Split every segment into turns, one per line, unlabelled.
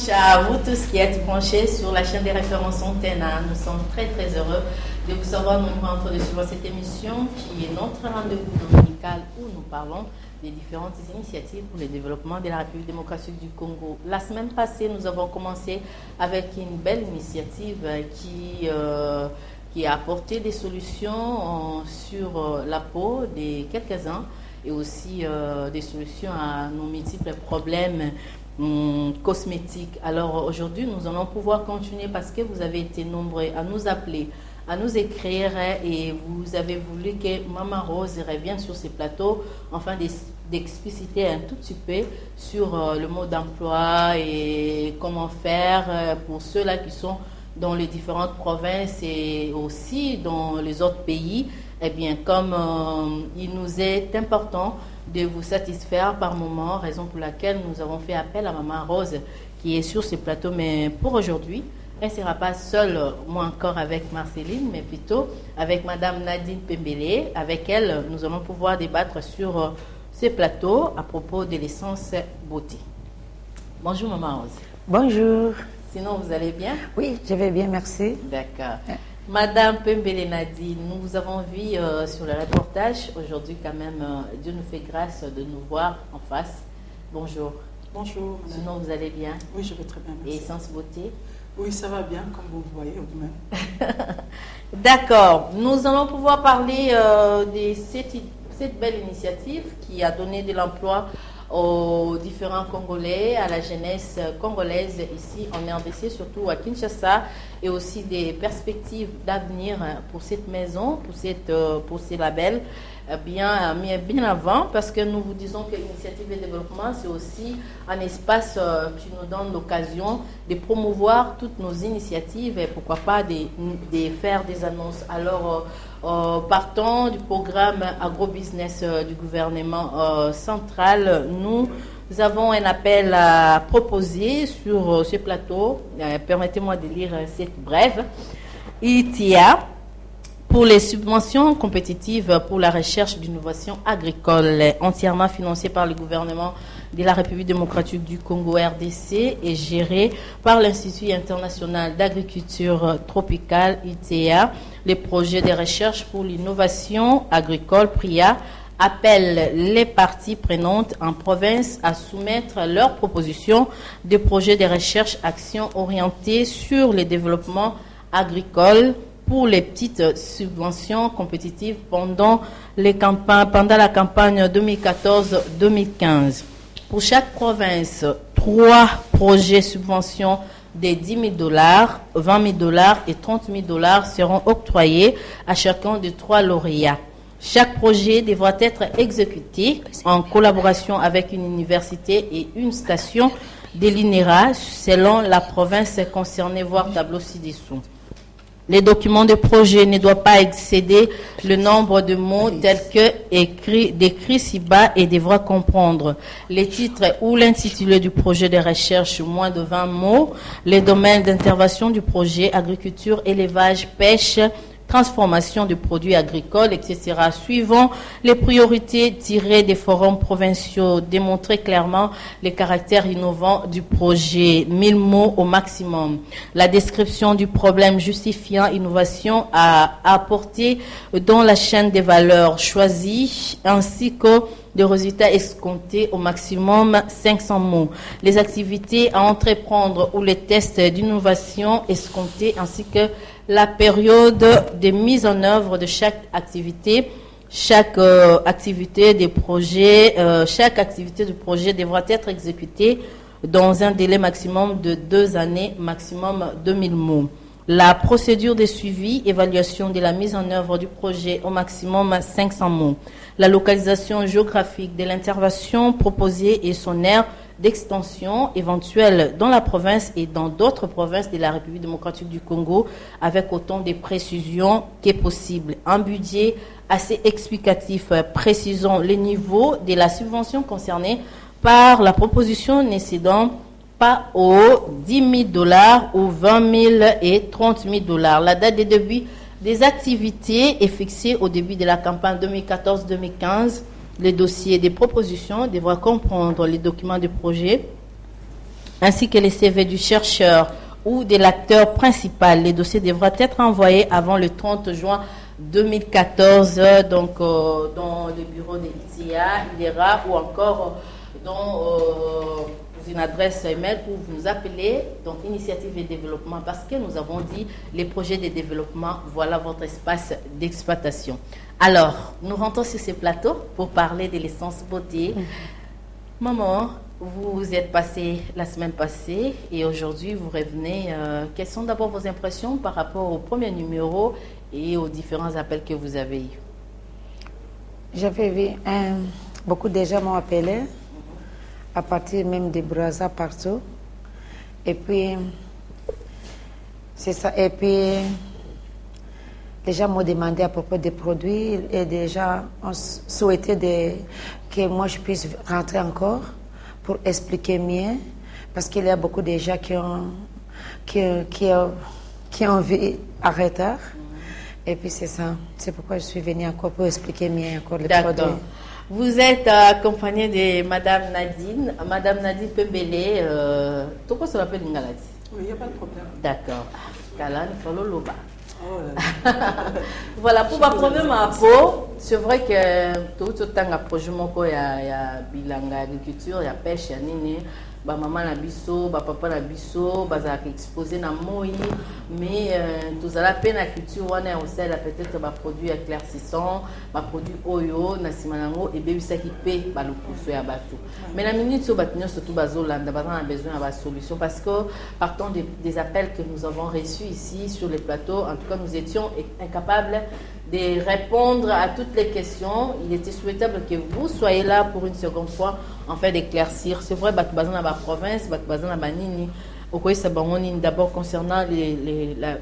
dimanche à vous tous qui êtes branchés sur la chaîne des références Antena. Nous sommes très très heureux de vous savoir nombreux en train de suivre cette émission qui est notre rendez-vous dominical où nous parlons des différentes initiatives pour le développement de la République démocratique du Congo. La semaine passée, nous avons commencé avec une belle initiative qui a apporté des solutions sur la peau de quelques-uns et aussi des solutions à nos multiples problèmes cosmétiques. Alors aujourd'hui, nous allons pouvoir continuer parce que vous avez été nombreux à nous appeler, à nous écrire et vous avez voulu que Maman Rose revienne sur ces plateaux afin d'expliciter un tout petit peu sur le mode d'emploi et comment faire pour ceux-là qui sont dans les différentes provinces et aussi dans les autres pays. Eh bien, comme il nous est important de vous satisfaire par moment, raison pour laquelle nous avons fait appel à Maman Rose qui est sur ce plateau. Mais pour aujourd'hui, elle ne sera pas seule, moi encore avec Marceline, mais plutôt avec Madame Nadine Pembele. Avec elle, nous allons pouvoir débattre sur ce plateau à propos de l'essence beauté. Bonjour Maman Rose.
Bonjour.
Sinon, vous allez bien?
Oui, je vais bien, merci.
D'accord. Madame Pembele Nadine, nous vous avons vu sur le reportage. Aujourd'hui, quand même, Dieu nous fait grâce de nous voir en face. Bonjour.
Bonjour.
Sinon, vous allez bien?
Oui, je vais très bien, merci.
Et Essence Beauté?
Oui, ça va bien, comme vous le voyez vous-même.
D'accord. Nous allons pouvoir parler de cette belle initiative qui a donné de l'emploi aux différents Congolais, à la jeunesse congolaise ici en RDC, surtout à Kinshasa, et aussi des perspectives d'avenir pour cette maison, pour ces labels, bien avant, parce que nous vous disons que l'initiative de développement, c'est aussi un espace qui nous donne l'occasion de promouvoir toutes nos initiatives et pourquoi pas de faire des annonces. Alors, partant du programme agrobusiness du gouvernement central, nous avons un appel à proposer sur ce plateau. Permettez-moi de lire cette brève. ITIA pour les subventions compétitives pour la recherche d'innovation agricole entièrement financée par le gouvernement de la République démocratique du Congo RDC et gérée par l'Institut international d'agriculture tropicale ITA. Les projets de recherche pour l'innovation agricole PRIA appellent les parties prenantes en province à soumettre leurs propositions de projets de recherche actions orientés sur le développement agricole pour les petites subventions compétitives pendant la campagne 2014-2015. Pour chaque province, 3 projets subventions de $10,000, $20,000 et $30,000 seront octroyés à chacun des 3 lauréats. Chaque projet devra être exécuté en collaboration avec une université et une station de l'INERA selon la province concernée, voir tableau ci-dessous. Les documents de projet ne doivent pas excéder le nombre de mots tels que décrits ci-bas et devra comprendre les titres ou l'intitulé du projet de recherche, moins de 20 mots, les domaines d'intervention du projet, agriculture, élevage, pêche, transformation de produits agricoles, etc. Suivant les priorités tirées des forums provinciaux, démontrer clairement les caractères innovants du projet, 1000 mots au maximum. La description du problème justifiant innovation à apporter dans la chaîne des valeurs choisies, ainsi que des résultats escomptés au maximum 500 mots. Les activités à entreprendre ou les tests d'innovation escomptés, ainsi que la période de mise en œuvre de chaque activité. Chaque activité du projet devra être exécutée dans un délai maximum de 2 années, maximum 2000 mots. La procédure de suivi, évaluation de la mise en œuvre du projet au maximum 500 mots. La localisation géographique de l'intervention proposée et son aire d'extension éventuelle dans la province et dans d'autres provinces de la République démocratique du Congo avec autant de précisions que possible. Un budget assez explicatif précisant les niveaux de la subvention concernée par la proposition n'excédant pas aux $10,000 ou $20,000 et $30,000. La date de début des activités est fixée au début de la campagne 2014-2015. Les dossiers des propositions devront comprendre les documents de projet ainsi que les CV du chercheur ou de l'acteur principal. Les dossiers devraient être envoyés avant le 30 juin 2014, donc dans le bureau de l'ITIA, IDERA, ou encore dans une adresse email où vous nous appelez, donc Initiative et Développement, parce que nous avons dit les projets de développement, voilà votre espace d'exploitation. Alors, nous rentrons sur ce plateau pour parler de l'essence beauté. Maman, vous êtes passée la semaine passée et aujourd'hui vous revenez. Quelles sont d'abord vos impressions par rapport au premier numéro et aux différents appels que vous avez eus?
J'avais vu, beaucoup de gens m'ont appelé, à partir même des Brazza partout. Et puis, c'est ça. Et puis, les gens m'ont demandé à propos des produits et des gens ont souhaité que moi je puisse rentrer encore pour expliquer mieux, parce qu'il y a beaucoup de gens qui ont vu en retard. Et puis c'est ça. C'est pourquoi je suis venue encore pour expliquer mieux encore les produits.
Vous êtes accompagnée de Madame Nadine. Madame Nadine Pembele. Pourquoi ça l'appelle Ngaladi?
Oui, il n'y a pas de problème.
D'accord. Kalan, il faut l'oloba.
Oh là là.
Voilà, pour ma problème à peau, c'est vrai que tout le temps, projet il y a bilanga agriculture, il y a pêche, il y a nini. Ba maman na biso, ba papa na biso, bazala exposé na moi, mais tous à la peine la culture on a aussi peut-être ba produit éclaircissant, ba produit oyo na simanango et bébé ça qui paie ba le coût ya bateau. Mais la minute sur bateau surtout bazolanda, bazana a besoin d'avoir solution parce que partant des appels que nous avons reçus ici sur les plateaux, en tout cas nous étions incapables de répondre à toutes les questions. Il était souhaitable que vous soyez là pour une seconde fois en fait d'éclaircir. C'est vrai, dans la province, dans la banini. D'abord concernant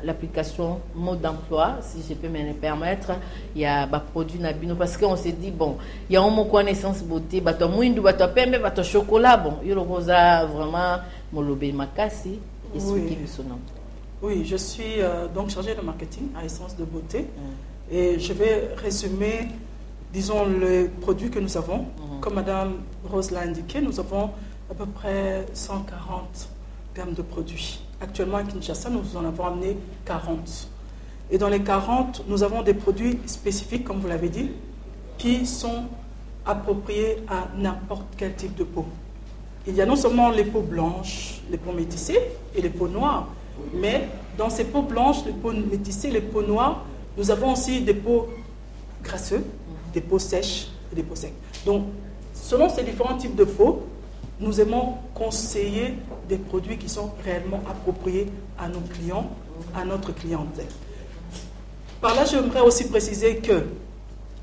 l'application mode d'emploi, si je peux me le permettre, il y a des produits nabino parce qu'on s'est dit bon, il y a une connaissance beauté, bato mwindu, bato pembe, bato chocolat, bon, il y a vraiment molobé makasi et
Oui.
son nom.
Oui, je suis donc chargée de marketing à Essence de Beauté et je vais résumer, disons, les produits que nous avons. Comme Madame Rose l'a indiqué, nous avons à peu près 140 gammes de produits. Actuellement à Kinshasa, nous en avons amené 40. Et dans les 40, nous avons des produits spécifiques, comme vous l'avez dit, qui sont appropriés à n'importe quel type de peau. Il y a non seulement les peaux blanches, les peaux métissées et les peaux noires, mais dans ces peaux blanches, les peaux métissées, les peaux noires, nous avons aussi des peaux graisseuses, des peaux sèches et des peaux secs. Donc, selon ces différents types de peau, nous aimons conseiller des produits qui sont réellement appropriés à nos clients, à notre clientèle. Par là, j'aimerais aussi préciser que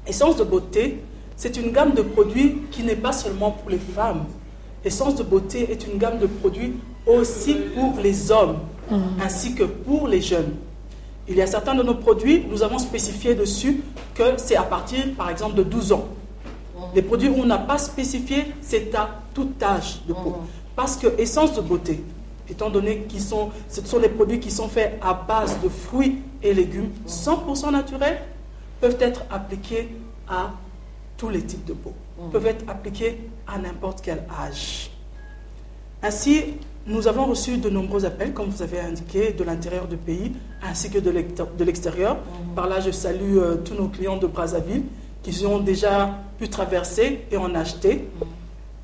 Essence de Beauté, c'est une gamme de produits qui n'est pas seulement pour les femmes. Essence de Beauté est une gamme de produits aussi pour les hommes, ainsi que pour les jeunes. Il y a certains de nos produits, nous avons spécifié dessus que c'est à partir, par exemple, de 12 ans. Les produits où on n'a pas spécifié, c'est à tout âge de peau. Parce que Essence de Beauté, étant donné que ce sont des produits qui sont faits à base de fruits et légumes 100% naturels, peuvent être appliqués à tous les types de peau, peuvent être appliqués à n'importe quel âge. Ainsi, nous avons reçu de nombreux appels, comme vous avez indiqué, de l'intérieur du pays, ainsi que de l'extérieur. Par là, je salue tous nos clients de Brazzaville qui ont déjà pu traverser et en acheter.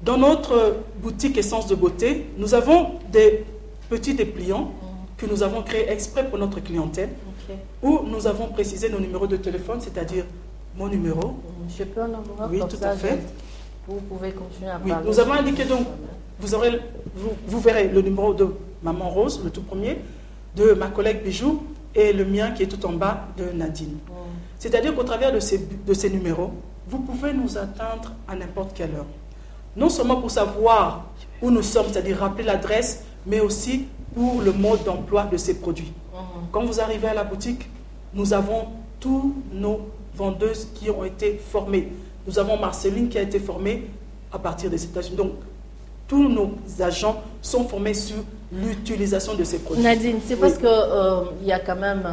Dans notre boutique Essence de Beauté, nous avons des petits dépliants que nous avons créés exprès pour notre clientèle, où nous avons précisé nos numéros de téléphone, c'est-à-dire mon numéro.
Je peux en avoir?
Oui, tout à fait.
Vous pouvez continuer à
Oui,
parler.
nous avons indiqué donc, vous verrez le numéro de Maman Rose, le tout premier, de ma collègue Bijou, et le mien qui est tout en bas de Nadine. C'est-à-dire qu'au travers de ces numéros, vous pouvez nous atteindre à n'importe quelle heure. Non seulement pour savoir où nous sommes, c'est-à-dire rappeler l'adresse, mais aussi pour le mode d'emploi de ces produits. Quand vous arrivez à la boutique, nous avons tous nos vendeuses qui ont été formées. Nous avons Marceline qui a été formée à partir des États-Unis. Donc, tous nos agents sont formés sur l'utilisation de ces produits.
Nadine, c'est parce que il y a quand même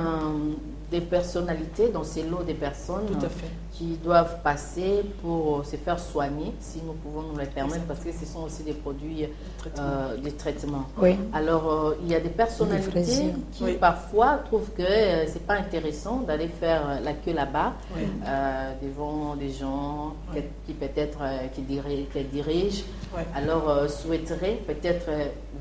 des personnalités, dans ces lots des personnes
Tout à fait.
qui doivent passer pour se faire soigner, si nous pouvons nous le permettre, parce que ce sont aussi des produits de traitement.
Oui.
Alors, il y a des personnalités qui parfois trouvent que c'est pas intéressant d'aller faire la queue là-bas, devant des gens qui peut-être qui dirigent. Alors, souhaiteraient peut-être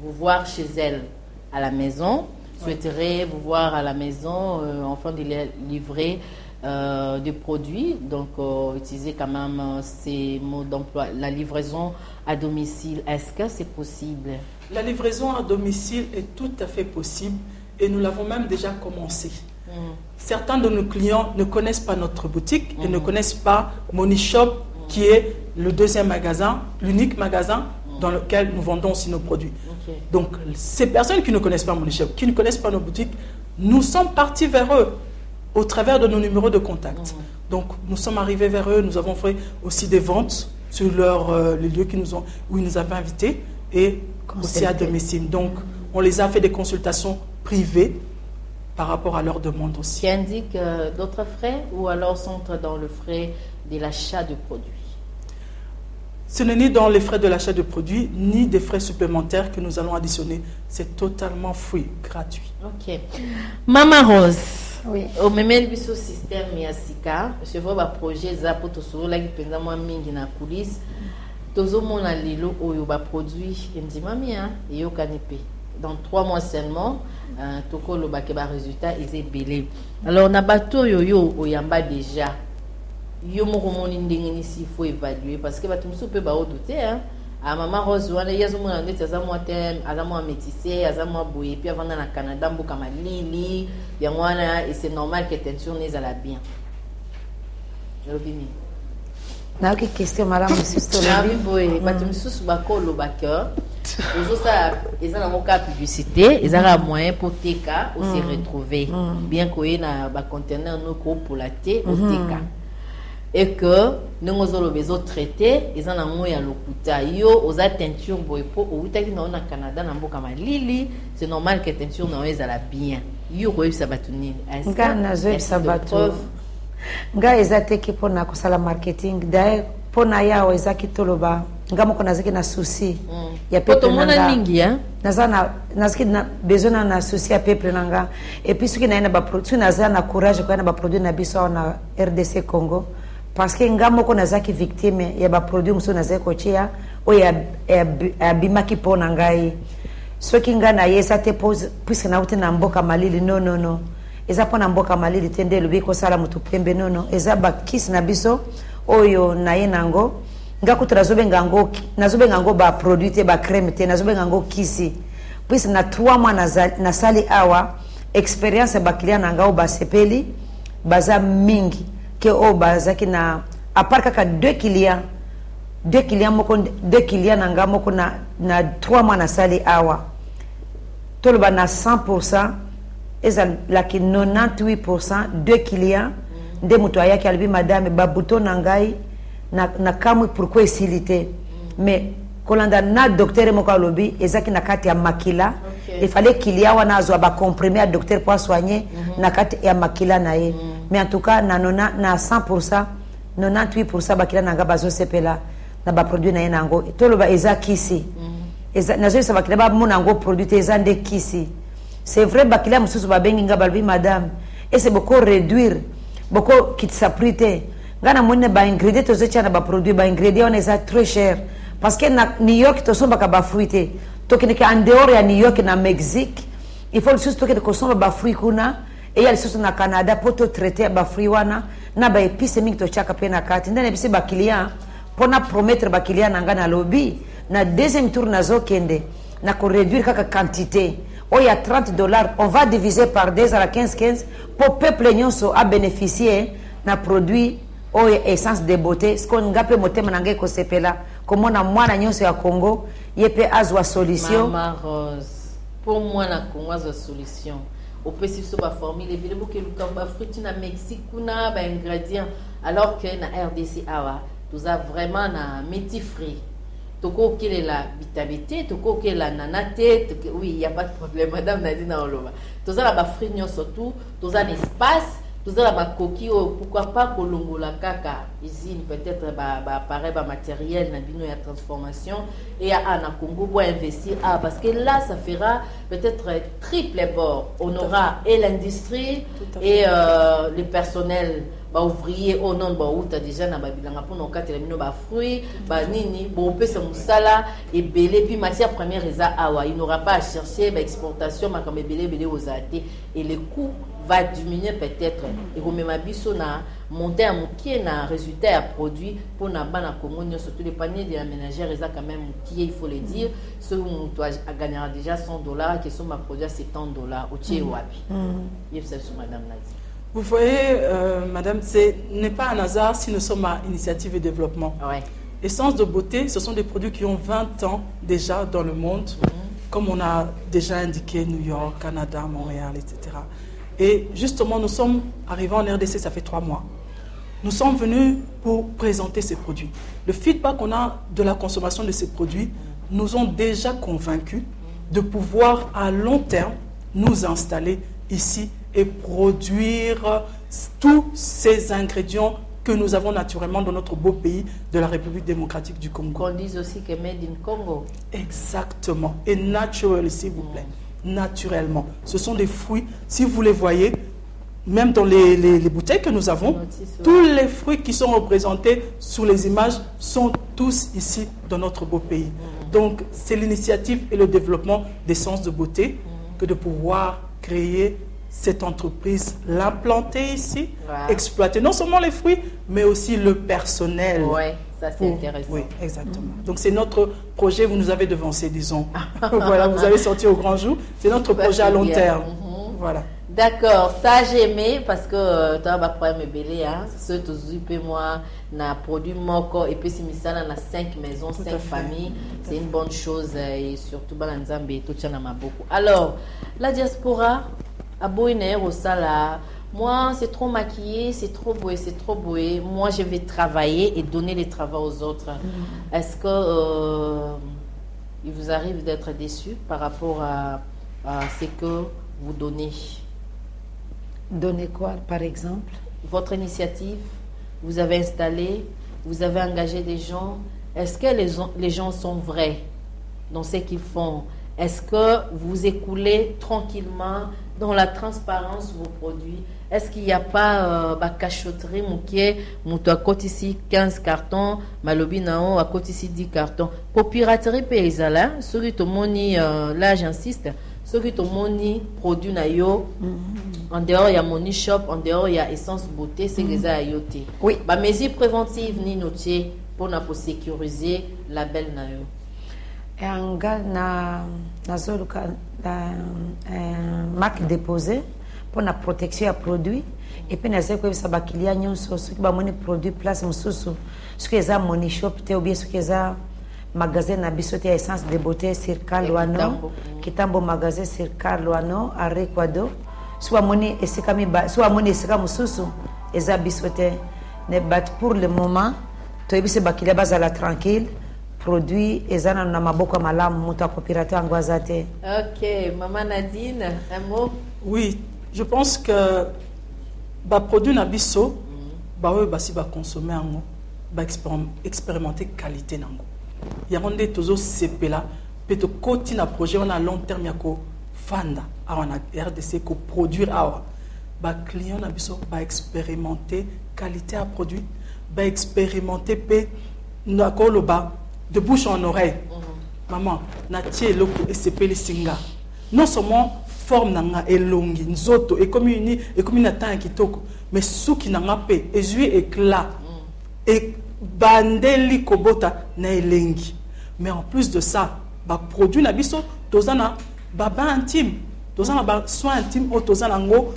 vous voir chez elles à la maison, souhaiterais vous voir à la maison, enfin de livrer des produits, donc utiliser quand même ces mots d'emploi. La livraison à domicile, est-ce que c'est possible?
La livraison à domicile est tout à fait possible et nous l'avons même déjà commencé. Certains de nos clients ne connaissent pas notre boutique et ne connaissent pas Money Shop, qui est le deuxième magasin, l'unique magasin dans lequel nous vendons aussi nos produits. Donc, ces personnes qui ne connaissent pas Money Shop, qui ne connaissent pas nos boutiques, nous sommes partis vers eux au travers de nos numéros de contact. Donc, nous sommes arrivés vers eux, nous avons fait aussi des ventes sur les lieux où ils nous avaient invités et aussi à domicile. Donc, on les a fait des consultations privées par rapport à leurs demandes aussi.
Qui indique d'autres frais ou alors sont dans le frais de l'achat de produits?
Ce n'est ni dans les frais de l'achat de produits, ni des frais supplémentaires que nous allons additionner. C'est totalement free, gratuit.
Ok. Maman Rose,
oui.
Au même biso système ya sika, je vois ba projet za poto solo la kipenza mwa mingi na coulisses. Tozo mona lelo oyo ba produit ndima mia yo kanepe. Dans 3 mois seulement, toko lo ba ke ba résultat est belé. Alors na bato yo oyamba déjà. Yo moko moni ndenge ni si faut évaluer parce que bato musu pe ba odoute hein. A Maman Rose wana yazo mona ndete za mwa tem, aza mwa métissé, aza mwa boye puis avant na Canada mboka malili, ya mwana et c'est normal que tension n'est à la bien. Robimi.
Na ki question malamu sister
Lobi boye bato musu ba ko lo ba cœur. Ozo ça ils ont un publicité, ils ont un moyen pour TK ou se retrouver. Bien que na ba conteneur no ko pour la T au TK. Et que nous avons besoin de traiter, ils ont un moyen de l'okuta. Yo, aux teinture boypo, au Utaki na au Canada na mboka malili, c'est normal que teinture na oza la bien. Yo koyebi sabatuni.
Nga na zoebi sabatu. Nga ezate ki pona kosala marketing. D'ailleurs, pona yao ezaki toloba. Nga moko nazaki na souci. Ya pepe
nanga. Mingi, hein?
Nazaki na besoin na souci ya pepe nanga. Et puis soki na yena ba produit, naza na courage ko na ba produit na biso na RDC Congo. Parce que nga moko nazaki victime ya ba produit muso nazaki kochia o ya bimaki pona ngai. Soki nga na yesa te pose puisque na uti na mboka malili non. Eza pona mboka malili tende lobi ko sala mutu pembe non. Eza ba kiss na biso oyo na yenango nga kutra zobenga ngo ba produit te ba crème te na zobenga ngo kisi. Puisque na 3 mois na sali awa expérience ba client nga o ba sepeli baza mingi que au bazaki na à part kaka 2 clients moko 2 clients nanga moko na 3 mois na sali awa toloba na 100% eza laki 98% 2 clients nde muto ayaki albi madame ba bouton nangai na kamwe pourquoi esilité mais kolanda na docteur moko alobi ezaki na kati ya makila il fallait qu'il y a wana azwa ba comprimé à docteur pour soigner na kati ya makila na ye mais en tout cas na 100% 98% bakila nanga bazo sepela na ba produit na ye nango toloba eza kisi eza nazo sa bakila ba mona ngo produit eza nde kisi c'est vrai bakila mususu ba bengi nga balbi madame et c'est beaucoup réduire beaucoup kitsaprité ngana mone ba ingrédients to zecha na ba produit ba ingrédients on eza très cher parce que na New York to somba ka ba fruité to kineka en dehors ya New York na Mexique il faut juste to kineka somba ba fruit kuna et ya susu na Canada pour to traiter ba fruit wana na ba épice mingi to chaka pe na kati ndane bisi ba client pona promettre ba client nanga na lobby na deuxième tour na zo kende na ko réduire kaka quantité oh il y a $30 on va diviser par 2 à la 15 pour peuple nyonso a bénéficier na produit oh essence de beauté ce qu'on ngape motema nanga ko sepela comme na mwana nyonso ya Congo yepe azwa solution.
Maman Rose pour moi na Congo azwa solution au possible sur ba formule et que le kamba fruit na Mexique kuna ba ingrédients alors que na RDC awa nous a vraiment na métier frais toko kele la vitamité toko kele la nanaté oui il y a pas de problème madame Nadine Oloba tous a ba fruit surtout tous a l'espace Tout ça, la coquille, pourquoi pas Colombo la caca, ici, peut-être, pareil, matériel, il y a transformation, et à Congo, pour investir, parce que là, ça fera peut-être triple bord. On aura et l'industrie, et le personnel, ouvrier, au nom, où tu as déjà, pour nos cas, fruits, nini, on peut se moussala, et belé, puis matière première, il n'aura pas à chercher, exportation, belé aux athées, et les coûts va diminuer peut-être et comme ma bisona monter à qui na résultat à produit pour na bana Congo surtout les paniers de la ménagère ils a quand même qui il faut le dire ce où toi gagnera déjà $100 qui sont ma produit à $70 au tiers wapi c'est sur madame Nadine.
Vous voyez madame, ce n'est pas un hasard si nous sommes à initiative et développement.
Ouais.
Essence de beauté, ce sont des produits qui ont 20 ans déjà dans le monde, comme on a déjà indiqué New York, Canada, Montréal, etc. Et justement, nous sommes arrivés en RDC, ça fait 3 mois. Nous sommes venus pour présenter ces produits. Le feedback qu'on a de la consommation de ces produits nous ont déjà convaincus de pouvoir à long terme nous installer ici et produire tous ces ingrédients que nous avons naturellement dans notre beau pays de la République démocratique du Congo.
Qu'on dise aussi que made in Congo.
Exactement. Et naturel, s'il vous plaît. Naturellement. Ce sont des fruits, si vous les voyez, même dans les bouteilles que nous avons, tous les fruits qui sont représentés sur les images sont tous ici dans notre beau pays. Donc, c'est l'initiative et le développement d'Essence de beauté que de pouvoir créer cette entreprise, l'implanter ici, exploiter non seulement les fruits, mais aussi le personnel.
Oui, ça c'est intéressant.
Oui, exactement. Donc c'est notre projet, vous nous avez devancé, disons. Voilà, vous avez sorti au grand jour. C'est notre projet à long terme. Voilà.
D'accord, ça j'ai aimé parce que tu as un problème belé, hein. Ce que moi, na produit moko et puis si misala na 5 maisons, 5 familles, c'est une bonne chose et surtout balanzambe tout ça na beaucoup. Alors, la diaspora à Boïner au Sala, moi c'est trop maquillé, c'est trop beau, c'est trop beau. Moi je vais travailler et donner les travaux aux autres. Est-ce que il vous arrive d'être déçu par rapport à ce que vous donnez?
Donner quoi, par exemple?
Votre initiative, vous avez installé, vous avez engagé des gens. Est-ce que les gens sont vrais dans ce qu'ils font? Est-ce que vous écoulez tranquillement dans la transparence vos produits? Est-ce qu'il n'y a pas cachotterie moutou à côté ici 15 cartons, malobi nao à côté ici 10 cartons? Pour piraterie paysala, celui to moni là j'insiste, celui to moni produit na yo. En dehors il y a Money Shop, en dehors il y a Essence Beauté, c'est les ayoté.
Oui.
Ba mesures préventives ni noté pour sécuriser la belle na yo.
Anga na zoluka marque déposée pour la protection à produit et puis na zeko ça ba client nyonso soki ba moni produit place mususu soki eza Money Shop te ou bien soki eza magasin na biso te Essence de Beauté sur Carloano Kitambo magasin sur Carloano à Rekwado soit moni esika mi soit moni esika mususu eza biso te ne bat pour le moment to ebise ba client bazala tranquille produit ezana na maboko malamu muta coopérative angwazate.
OK, maman Nadine, un mot?
Oui, je pense que ba produit na biso ba we basi ba consommer ango ba expérimenter qualité nango. Ya ronde tozo sepela peto koti na projet on a long terme yako fanda awana RDC ko produire awa ba client na biso ba expérimenter qualité à produit ba expérimenter pe na koloba de bouche en oreille. Maman, natie loko esepeli singa. Non seulement forme nanga elongi nzoto et comme une atteint kitoko, mais souki nanga pe ezui éclat et bandeli kobota na elengi. Mais en plus de ça, ba produit na biso tozana baba intime, tozana ba soin intime o tozana ngo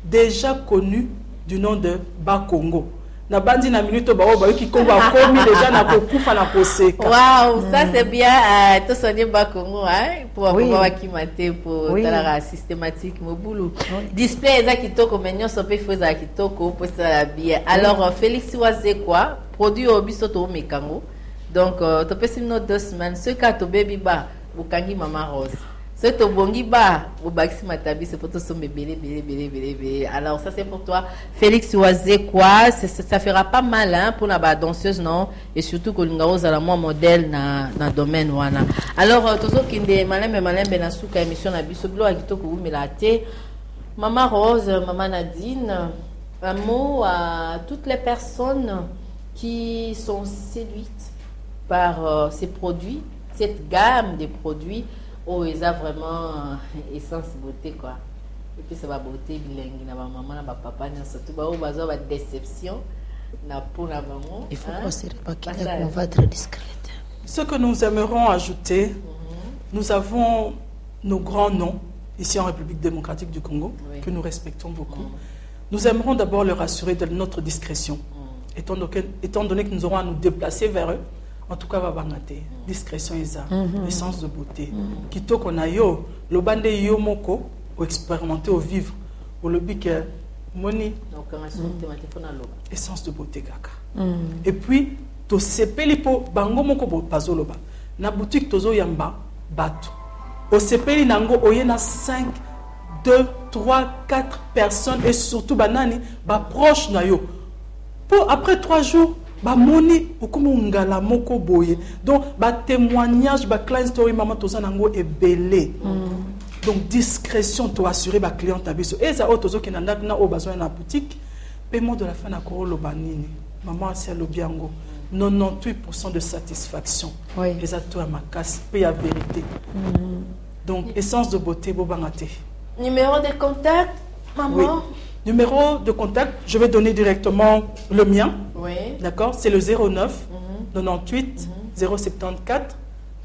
déjà connu du nom de Ba Congo. Na bandi na minute ba oba ki Congo a commis déjà na kokufa na koseka.
Waouh, ça c'est bien to sonner Ba Congo hein pour avoir qui maté pour la systématique mobulu. Display za kitoko menyo so pe foza kitoko pour ça bien. Alors Félix Waze quoi, produit obiso to mekango. Donc to pesi no 2 semaines ce ka to baby ba bukangi mama Rose. C'est au Bongiba, au Baxi Matabi, c'est pour toi, belé. Alors, ça, c'est pour toi. Félix Oisé, quoi, ça fera pas mal, hein, pour la danseuse, non? Et surtout, que nous avons la moins modèle dans le domaine, voilà. Alors, toujours qu'il y a malin, benasuka, émission, na bisoblo, à Gito, que vous me l'avez. Maman Rose, Maman Nadine, un mot à toutes les personnes qui sont séduites par ces produits, cette gamme de produits. Oh, ils ont vraiment essence beauté, quoi. Et puis, ça va beauté bilingue. Na maman, na papa, surtout, bah, on va avoir déception. Na pour la maman.
Il faut qu'on se répartit, qu'on va être discrète.
Ce que nous aimerons ajouter, nous avons nos grands noms ici en République démocratique du Congo, que nous respectons beaucoup. Nous aimerons d'abord leur assurer de notre discrétion, étant donné que nous aurons à nous déplacer vers eux. En tout cas, babangate, discrétion isa, essence de beauté. Kito konayo, le bande yo moko, ou expérimenter, ou vivre, ou le bique moni. Essence de beauté kaka. Et puis, to sepeli po bango moko bo pazoloba. Na boutique tozo yamba batu. Au sepeli nango oyena 5, 2, 3, 4 personnes et surtout banani ba proche na yo. Pour après 3 jours. Ba moni okumu ngala moko boye donc ba témoignage ba client story maman toza nango ebele donc discrétion to assurer ba client tabiso et ça otozo ki na o besoin na boutique paiement de la fin na ko lo banini maman c'est le biango 98% de satisfaction et ça to ma casse paye la vérité donc essence de beauté bobangate
numéro de contact maman.
Numéro de contact, je vais donner directement le mien.
Oui.
D'accord? C'est le 09 98 074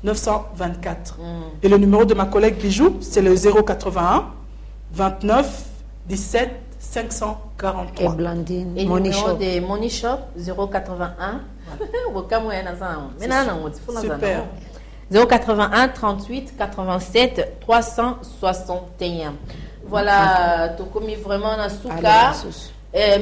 924. Et le numéro de ma collègue Bijou, c'est le 081 29 17 543.
Et Blandine,
et le numéro de Money Shop, 081.
Super.
081 38 87 361. Voilà, tu commis vraiment na suka.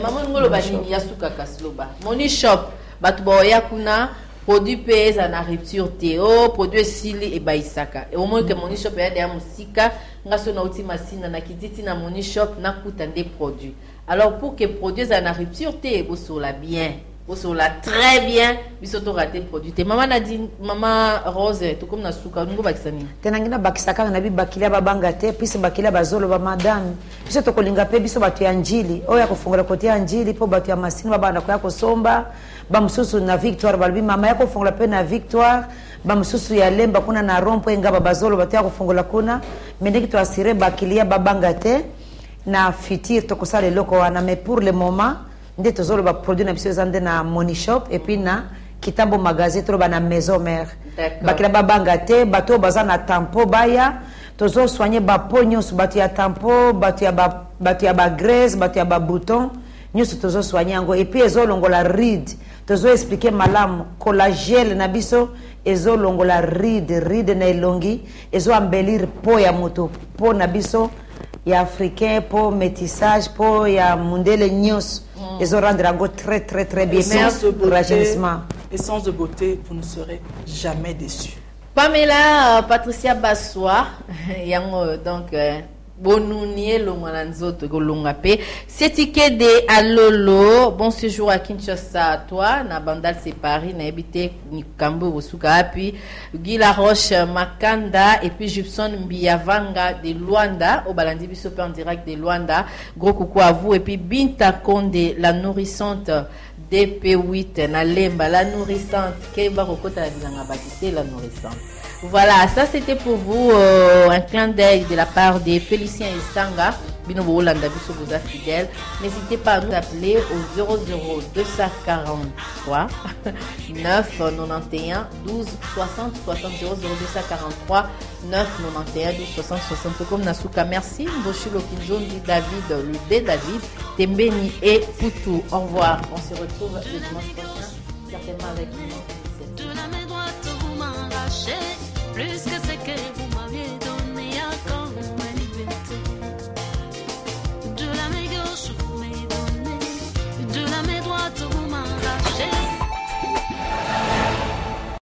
Maman ngolo banini ya suka kasloba. Money Shop, batu boya kuna produit pesa na rupture teo, produit sili e baisaka. Et au moins que Money Shop ya de musika, ngaso na uti masina na kititi na Money Shop na kuta des produits. Alors pour que produit ça na rupture te bosso la bien. Bosso la très bien, biso to raté produit. Maman Nadine, maman Rose, tu comme na suka ngo bakisani.
Tenangina bakisaka na bi bakilia babanga te, puis bakilia bazolo ba madame. Biso to kolinga pe biso batu ya njili. Oya kufungula koti ya njili po batu ya masini babanda ko ya kosomba. Ba msusu na Victoire balbi mama yako fungula pe na Victoire. Ba msusu ya lemba kuna na rompo ngaba bazolo batu ya kufungula kuna. Mendeki to asire bakilia babanga te na fitir to kosale loko wana mais pour le moment nde tozolo ba produit na biso zande na Money Shop et puis na kitambo magasin to ba na maison mère bakila babanga te bato baza na tampo baya tozo soigner ba pognos batu ya tampo batu ya ba graisse batu ya ba bouton nyusu tozo soigner ngo et puis ezo longola ride tozo expliquer malamu collagène na biso ezo longola ride na elongi ezo embellir po ya moto po na biso ya africain po métissage po ya mundele nyos ils ont rendu la très très très bien pour rajeunissement.
Essence de beauté, vous ne serez jamais déçus.
Pamela Patricia Bassoa, donc Bonounier Longanzoto Golongape, c'est ticket de Alolo, bon séjour à Kinshasa à toi, na Bandal c'est Paris, na habité Nikambo Osuka, puis Guy Laroche Makanda, et puis Gibson Mbiavanga de Luanda, au Balandi Bissopé en direct de Luanda, gros coucou à vous, et puis Binta Konde, la nourrissante DP8, na Lemba, la nourrissante, Keba Rokota la nourrissante. Voilà, ça c'était pour vous un clin d'œil de la part de Félicien Estanga, Binobo Hollanda, Bisso vous êtes fidèles. N'hésitez pas à nous appeler au 00 243 9 91 12 60 60 00 243 9 91 12 60 60 comme Nasuka. Merci, Mboshilo Kinzondi, David, Ludé, David, Tembeni et Poutou. Au revoir, on se retrouve le dimanche prochain, certainement avec nous.
De la main droite, vous m'arrachez plus